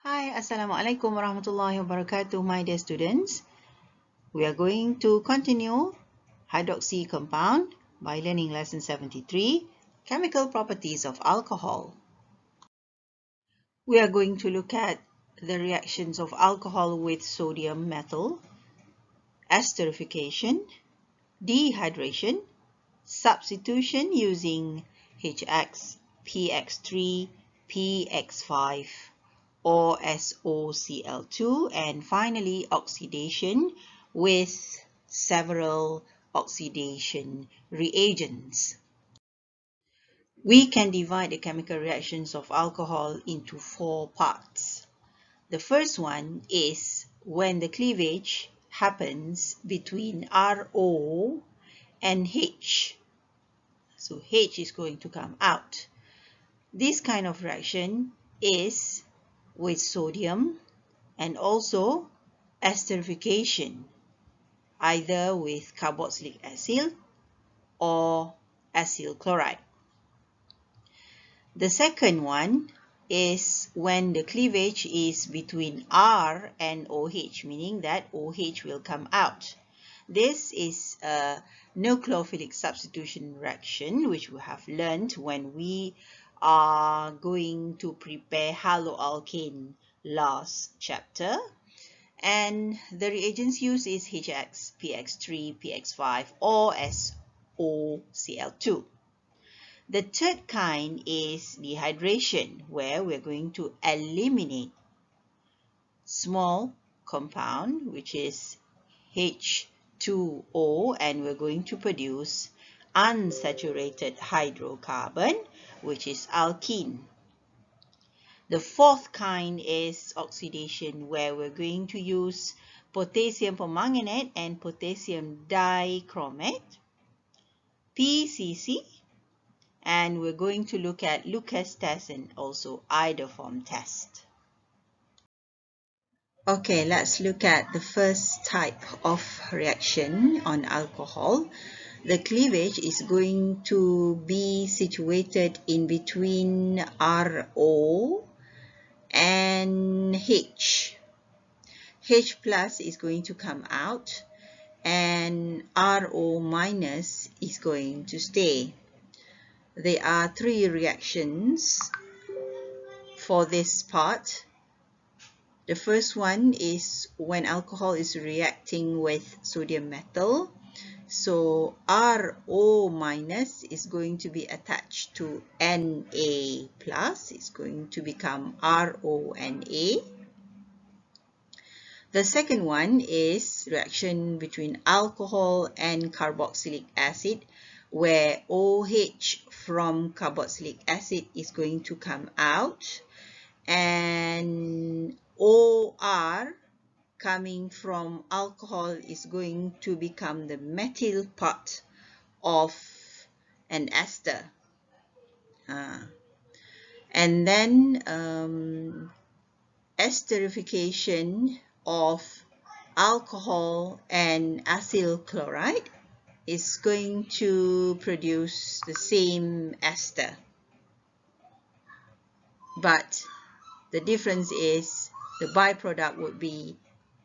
Hi, Assalamualaikum warahmatullahi wabarakatuh, my dear students. We are going to continue hydroxy compound by learning lesson 73, chemical properties of alcohol. We are going to look at the reactions of alcohol with sodium metal, esterification, dehydration, substitution using HX, PX3, PX5, or SOCl2, and finally oxidation with several oxidation reagents. We can divide the chemical reactions of alcohol into 4 parts. The first one is when the cleavage happens between RO and H. So H is going to come out. This kind of reaction is with sodium and also esterification, either with carboxylic acid or acyl chloride. The second one is when the cleavage is between R and OH, meaning that OH will come out. This is a nucleophilic substitution reaction, which we have learned when we are going to prepare haloalkane last chapter. And the reagents used is HX, PX3, PX5, or SOCl2. The third kind is dehydration, where we're going to eliminate small compound, which is H2O, and we're going to produce unsaturated hydrocarbon, which is alkene. The fourth kind is oxidation, where we're going to use potassium permanganate and potassium dichromate, PCC, and we're going to look at Lucas test and also iodoform test. Okay, let's look at the first type of reaction on alcohol. The cleavage is going to be situated in between RO and H. H plus is going to come out and RO minus is going to stay. There are 3 reactions for this part. The first one is when alcohol is reacting with sodium metal. So RO minus is going to be attached to Na plus. It's going to become RONA. The second one is reaction between alcohol and carboxylic acid, where OH from carboxylic acid is going to come out and OR coming from alcohol is going to become the methyl part of an ester. And then esterification of alcohol and acyl chloride is going to produce the same ester. But the difference is the byproduct would be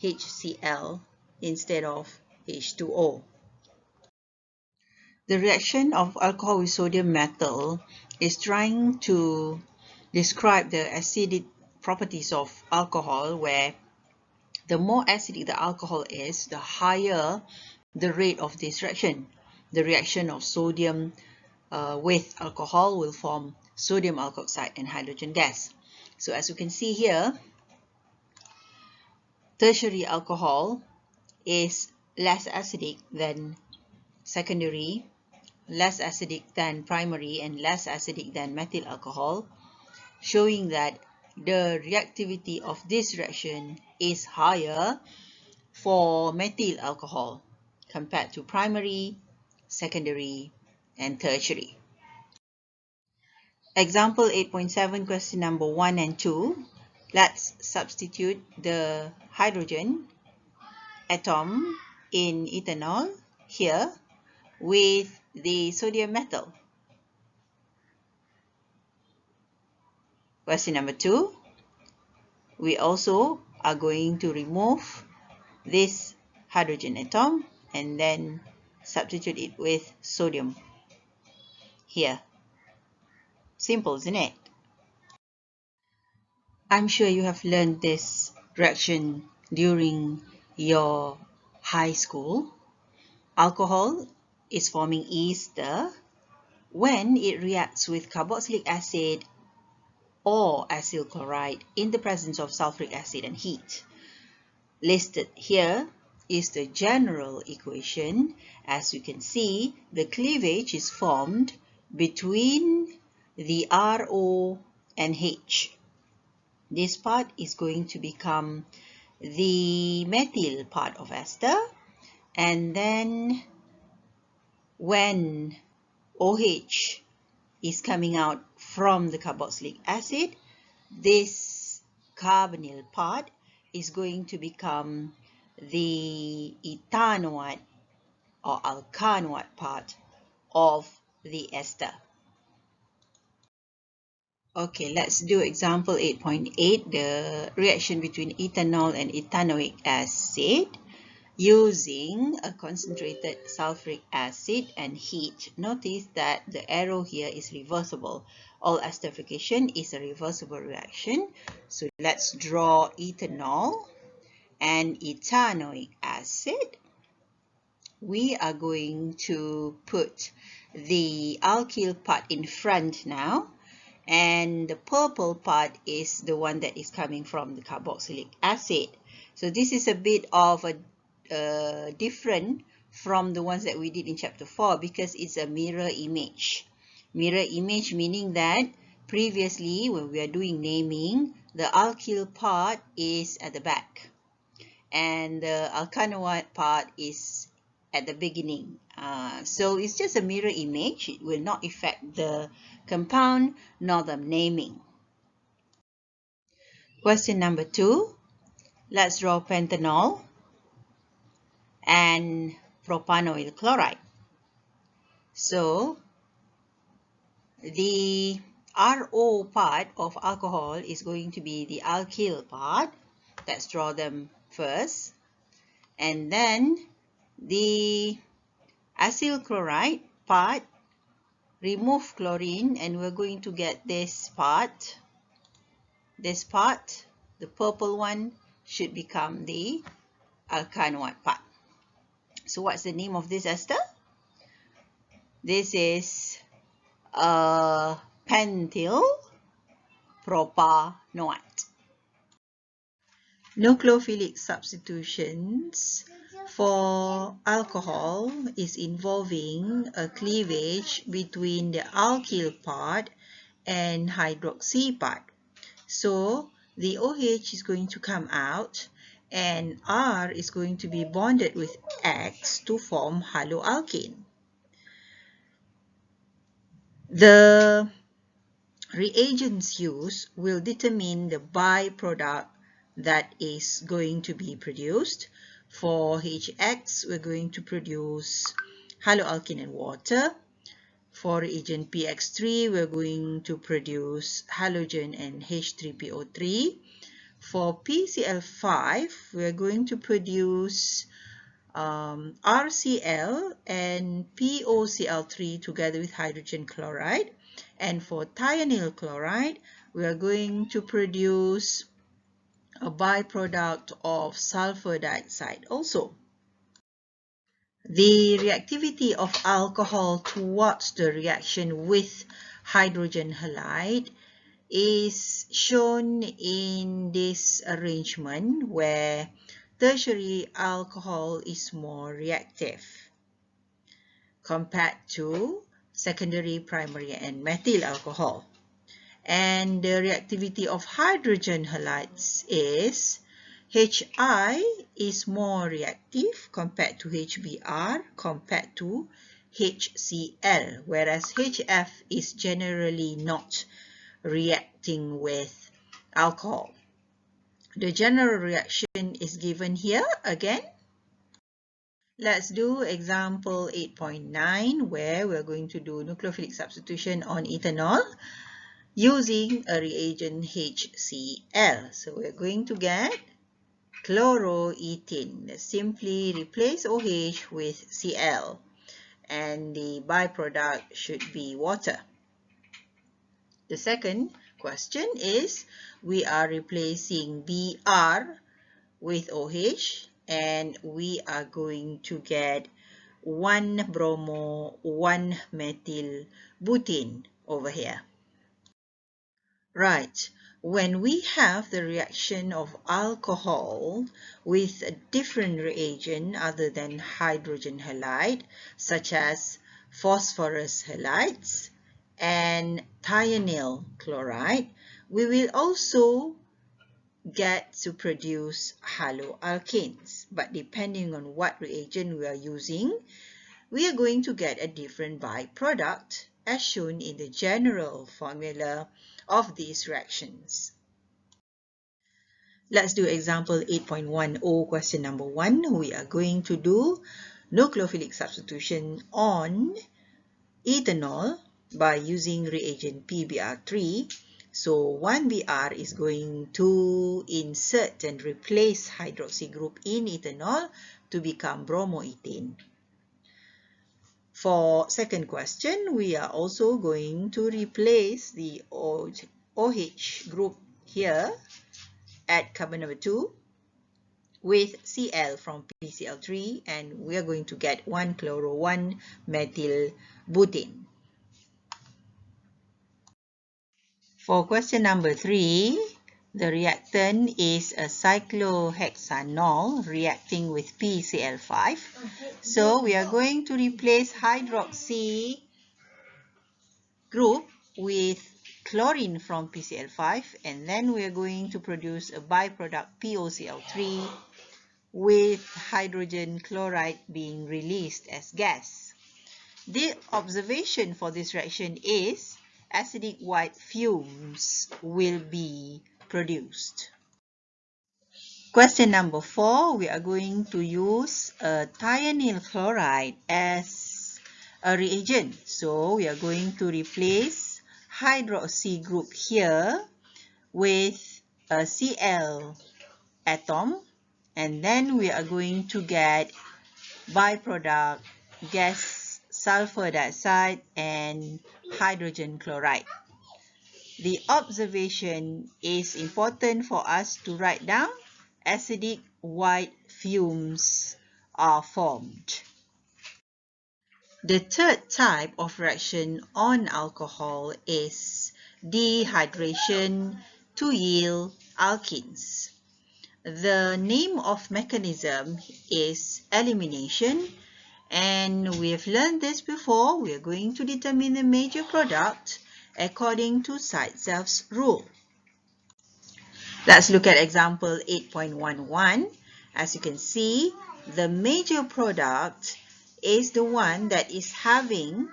HCl instead of H2O. The reaction of alcohol with sodium metal is trying to describe the acidic properties of alcohol, where the more acidic the alcohol is, the higher the rate of this reaction. The reaction of sodium with alcohol will form sodium alkoxide and hydrogen gas. So as you can see here, tertiary alcohol is less acidic than secondary, less acidic than primary, and less acidic than methyl alcohol, showing that the reactivity of this reaction is higher for methyl alcohol compared to primary, secondary, and tertiary. Example 8.7, question number 1 and 2. Let's substitute the hydrogen atom in ethanol here with the sodium metal. Question number 2. we also are going to remove this hydrogen atom and then substitute it with sodium here. Simple, isn't it? I'm sure you have learned this reaction during your high school. Alcohol is forming ester when it reacts with carboxylic acid or acyl chloride in the presence of sulfuric acid and heat. Listed here is the general equation. As you can see, the cleavage is formed between the RO and H. This part is going to become the methyl part of ester, and then when OH is coming out from the carboxylic acid, this carbonyl part is going to become the ethanoate or alkanoate part of the ester. Okay, let's do example 8.8, the reaction between ethanol and ethanoic acid using a concentrated sulfuric acid and heat. Notice that the arrow here is reversible. All esterification is a reversible reaction. So let's draw ethanol and ethanoic acid. We are going to put the alkyl part in front now, and the purple part is the one that is coming from the carboxylic acid. So this is a bit of a different from the ones that we did in chapter 4 because it's a mirror image. Mirror image meaning that previously when we are doing naming, the alkyl part is at the back and the alkanoate part is at the beginning. So it's just a mirror image. It will not affect the compound nor the naming. Question number 2. Let's draw pentanol and propanoyl chloride. So the RO part of alcohol is going to be the alkyl part. Let's draw them first. And then the acyl chloride part, remove chlorine and we're going to get this part. This part, the purple one, should become the alkanoate part. So what's the name of this ester? This is pentyl propanoate. Nucleophilic substitutions for alcohol is involving a cleavage between the alkyl part and hydroxy part. So the OH is going to come out and R is going to be bonded with X to form haloalkane. The reagents used will determine the byproduct that is going to be produced. For HX, we're going to produce haloalkane and water. For reagent PX3, we're going to produce halogen and H3PO3. For PCl5, we're going to produce RCl and POCl3 together with hydrogen chloride. And for thionyl chloride, we are going to produce a byproduct of sulfur dioxide also. The reactivity of alcohol towards the reaction with hydrogen halide is shown in this arrangement where tertiary alcohol is more reactive compared to secondary, primary, and methyl alcohol. And the reactivity of hydrogen halides is HI is more reactive compared to HBr compared to HCl, whereas HF is generally not reacting with alcohol. The general reaction is given here again. Let's do example 8.9 where we're going to do nucleophilic substitution on ethanol. using a reagent HCl. So we're going to get chloroethene. Simply replace OH with Cl, and the byproduct should be water. The second question is, we are replacing Br with OH, and we are going to get 1-bromo 1-methyl butane over here. Right, when we have the reaction of alcohol with a different reagent other than hydrogen halide, such as phosphorus halides and thionyl chloride, we will also get to produce haloalkanes. But depending on what reagent we are using, we are going to get a different byproduct as shown in the general formula of these reactions. Let's do example 8.10, question number 1. We are going to do nucleophilic substitution on ethanol by using reagent PBr3. So 1Br is going to insert and replace hydroxy group in ethanol to become bromoethane. For second question, we are also going to replace the OH group here at carbon number 2 with Cl from PCl3, and we are going to get 1-chloro-1-methyl butane. For question number 3, the reactant is a cyclohexanol reacting with PCl5. So we are going to replace hydroxy group with chlorine from PCl5, and then we are going to produce a byproduct POCl3 with hydrogen chloride being released as gas. The observation for this reaction is acidic white fumes will be produced. Question number 4, we are going to use thionyl chloride as a reagent. So we are going to replace hydroxy group here with a Cl atom, and then we are going to get byproduct gas sulfur dioxide and hydrogen chloride. The observation is important for us to write down. Acidic white fumes are formed. The third type of reaction on alcohol is dehydration to yield alkenes. The name of mechanism is elimination, and we have learned this before. We are going to determine the major product according to Zaitsel's rule. Let's look at example 8.11. As you can see, the major product is the one that is having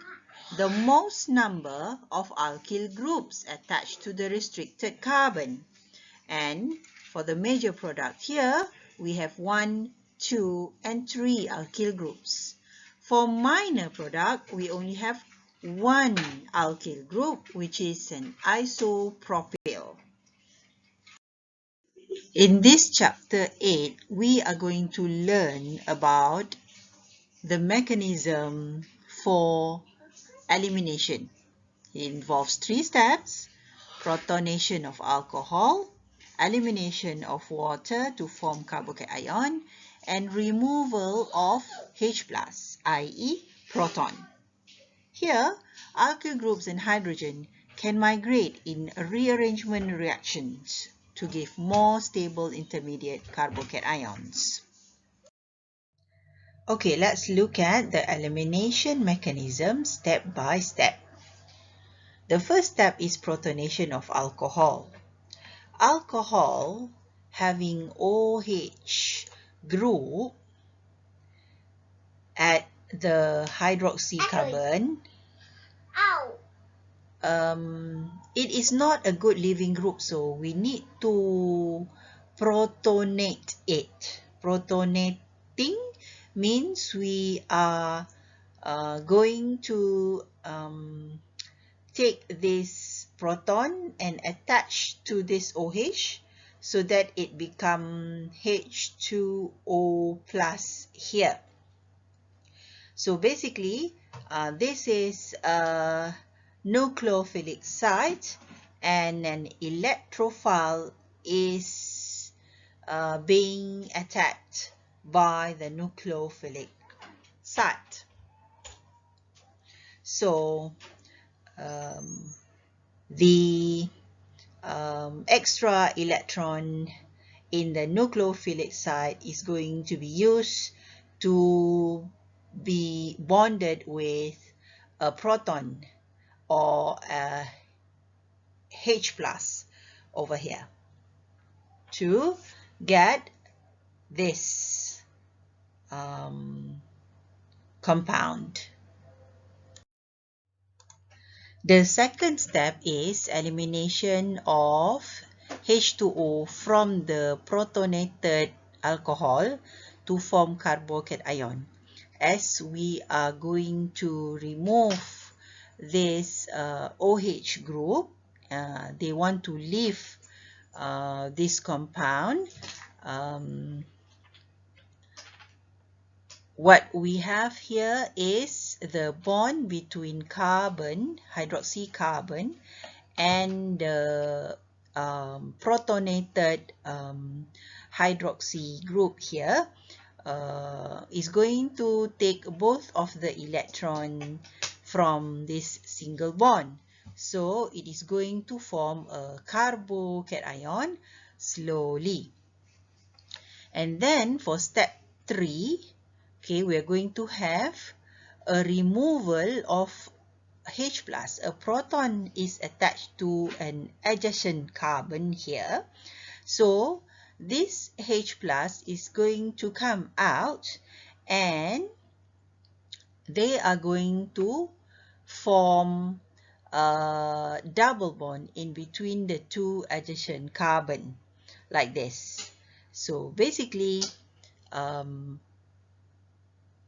the most number of alkyl groups attached to the restricted carbon. And for the major product here, we have 1, 2, and 3 alkyl groups. For minor product, we only have one alkyl group, which is an isopropyl. In this chapter 8, we are going to learn about the mechanism for elimination. It involves 3 steps: protonation of alcohol, elimination of water to form carboxylic ion, and removal of H+, i.e. proton. Here, alkyl groups and hydrogen can migrate in rearrangement reactions to give more stable intermediate carbocations. Okay, let's look at the elimination mechanism step by step. The first step is protonation of alcohol. Alcohol having OH group at the hydroxy carbon, it is not a good leaving group, so we need to protonate it. Protonating means we are going to take this proton and attach to this OH so that it become H2O plus here. So basically, this is a nucleophilic site, and an electrophile is being attacked by the nucleophilic site. So the extra electron in the nucleophilic site is going to be used to be bonded with a proton or a H plus over here to get this compound. The second step is elimination of H2O from the protonated alcohol to form carbocation. As we are going to remove this OH group, they want to leave this compound. What we have here is the bond between carbon, hydroxy carbon, and the protonated hydroxy group here. Is going to take both of the electron from this single bond. So it is going to form a carbocation slowly. And then for step 3, okay, we are going to have a removal of H plus. A proton is attached to an adjacent carbon here. So this H plus is going to come out, and they are going to form a double bond in between the two adjacent carbon like this. So basically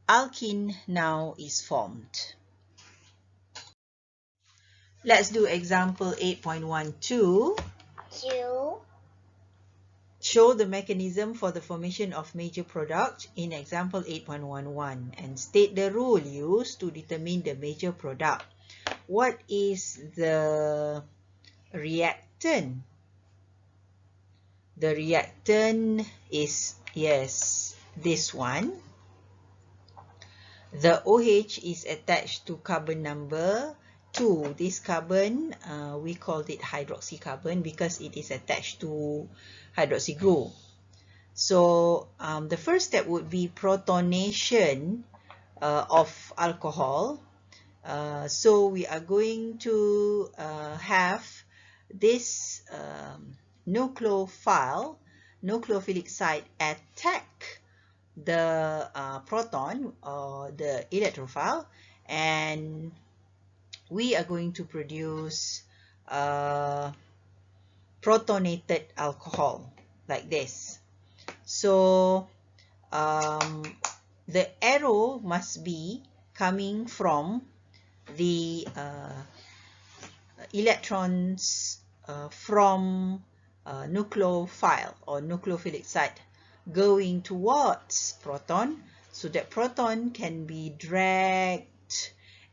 alkene now is formed. Let's do example 8.12. Show the mechanism for the formation of major product in example 8.11 and state the rule used to determine the major product. What is the reactant? The reactant is, yes, this one. The OH is attached to carbon number 2. This carbon, we called it hydroxy carbon because it is attached to hydroxy group. So the first step would be protonation of alcohol. So we are going to have this nucleophilic site attack the proton or the electrophile, and we are going to produce protonated alcohol like this. So the arrow must be coming from the electrons from nucleophile or nucleophilic site going towards proton, so that proton can be dragged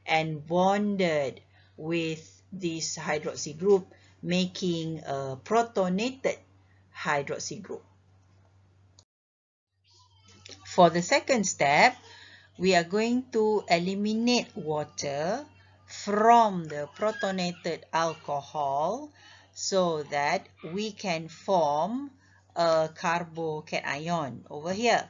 and bonded with this hydroxy group, making a protonated hydroxy group. For the second step, we are going to eliminate water from the protonated alcohol so that we can form a carbocation over here.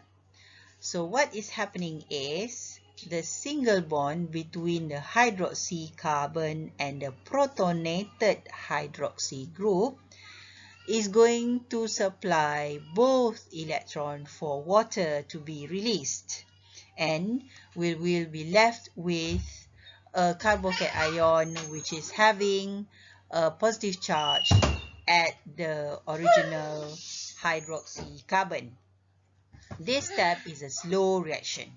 So what is happening is the single bond between the hydroxy carbon and the protonated hydroxy group is going to supply both electrons for water to be released, and we will be left with a carbocation which is having a positive charge at the original hydroxy carbon. This step is a slow reaction.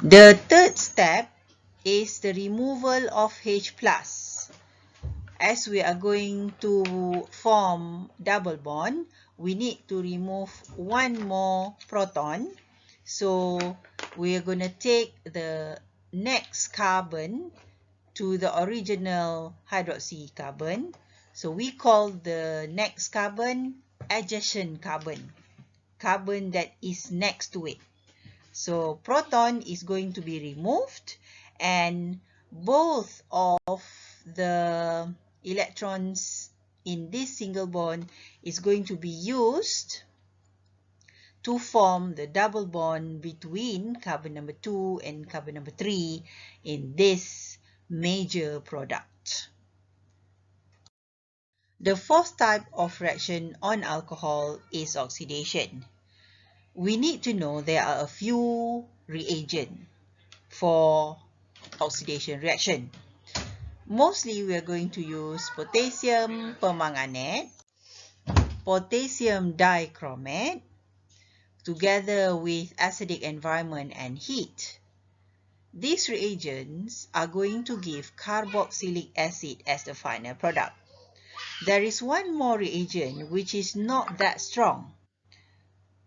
The third step is the removal of H plus. as we are going to form double bond, we need to remove one more proton. So we are going to take the next carbon to the original hydroxy carbon. So we call the next carbon adjacent carbon, carbon that is next to it. So proton is going to be removed, and both of the electrons in this single bond is going to be used to form the double bond between carbon number 2 and carbon number 3 in this major product. The fourth type of reaction on alcohol is oxidation. We need to know there are a few reagents for oxidation reaction. Mostly we are going to use potassium permanganate, potassium dichromate, together with acidic environment and heat. These reagents are going to give carboxylic acid as the final product. There is one more reagent which is not that strong.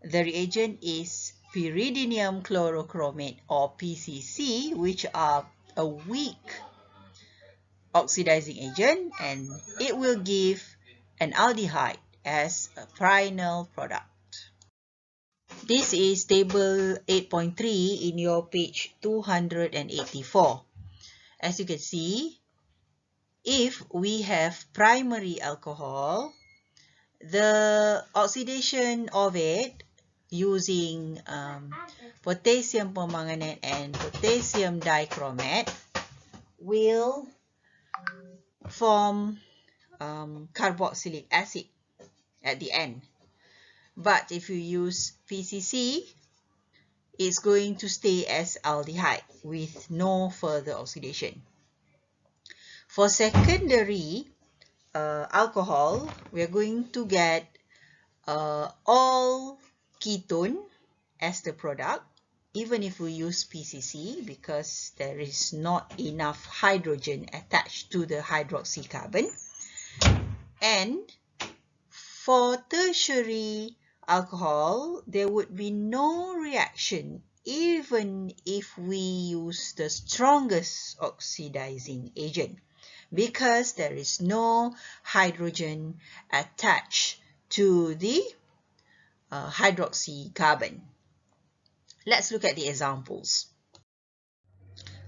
The reagent is pyridinium chlorochromate or PCC, which are a weak oxidizing agent, and it will give an aldehyde as a final product. This is table 8.3 in your page 284. As you can see, if we have primary alcohol, the oxidation of it using potassium permanganate and potassium dichromate will form carboxylic acid at the end. But if you use PCC, it's going to stay as aldehyde with no further oxidation. For secondary alcohol, we are going to get all ketone as the product, even if we use PCC, because there is not enough hydrogen attached to the hydroxy carbon. And for tertiary alcohol, there would be no reaction even if we use the strongest oxidizing agent, because there is no hydrogen attached to the hydroxy Let's look at the examples.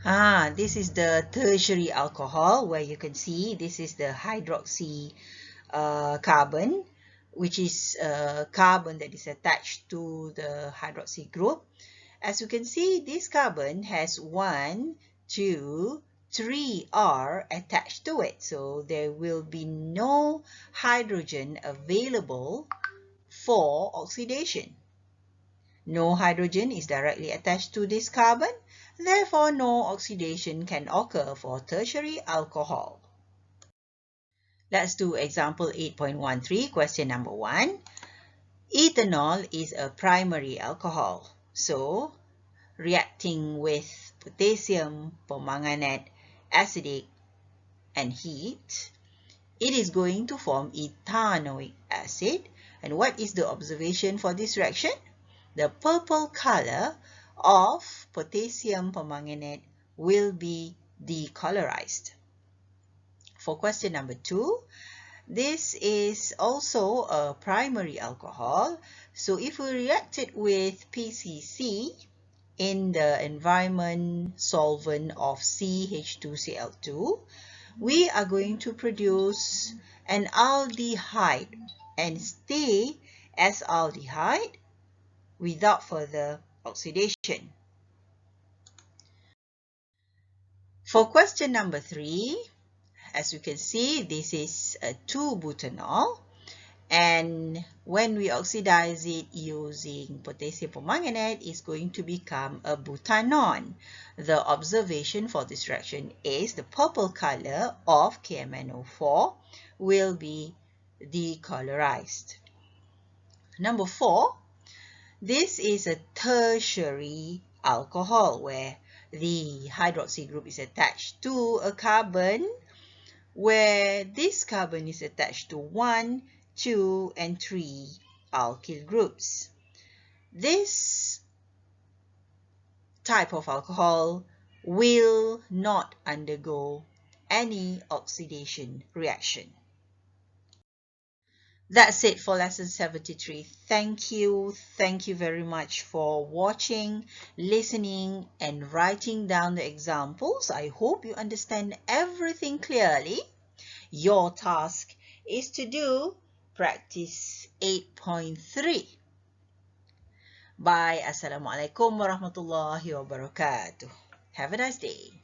This is the tertiary alcohol, where you can see this is the hydroxy carbon, which is a carbon that is attached to the hydroxy group. As you can see, this carbon has 1, 2, 3 R attached to it. So there will be no hydrogen available for oxidation. No hydrogen is directly attached to this carbon, therefore no oxidation can occur for tertiary alcohol. Let's do example 8.13, question number 1. Ethanol is a primary alcohol. So, reacting with potassium permanganate, acidic, and heat, it is going to form ethanoic acid. And what is the observation for this reaction? The purple color of potassium permanganate will be decolorized. For question number 2, this is also a primary alcohol. So if we react it with PCC in the environment solvent of CH2Cl2, we are going to produce an aldehyde and stay as aldehyde without further oxidation. For question number 3, as you can see, this is a 2-butanol, and when we oxidize it using potassium permanganate, it's going to become a butanon. The observation for this reaction is the purple color of KMnO4 will be decolorized. Number 4, this is a tertiary alcohol where the hydroxy group is attached to a carbon where this carbon is attached to 1, 2, and 3 alkyl groups. This type of alcohol will not undergo any oxidation reaction. That's it for lesson 73. Thank you very much for watching, listening, and writing down the examples. I hope you understand everything clearly. Your task is to do practice 8.3. Bye. Assalamualaikum warahmatullahi wabarakatuh. Have a nice day.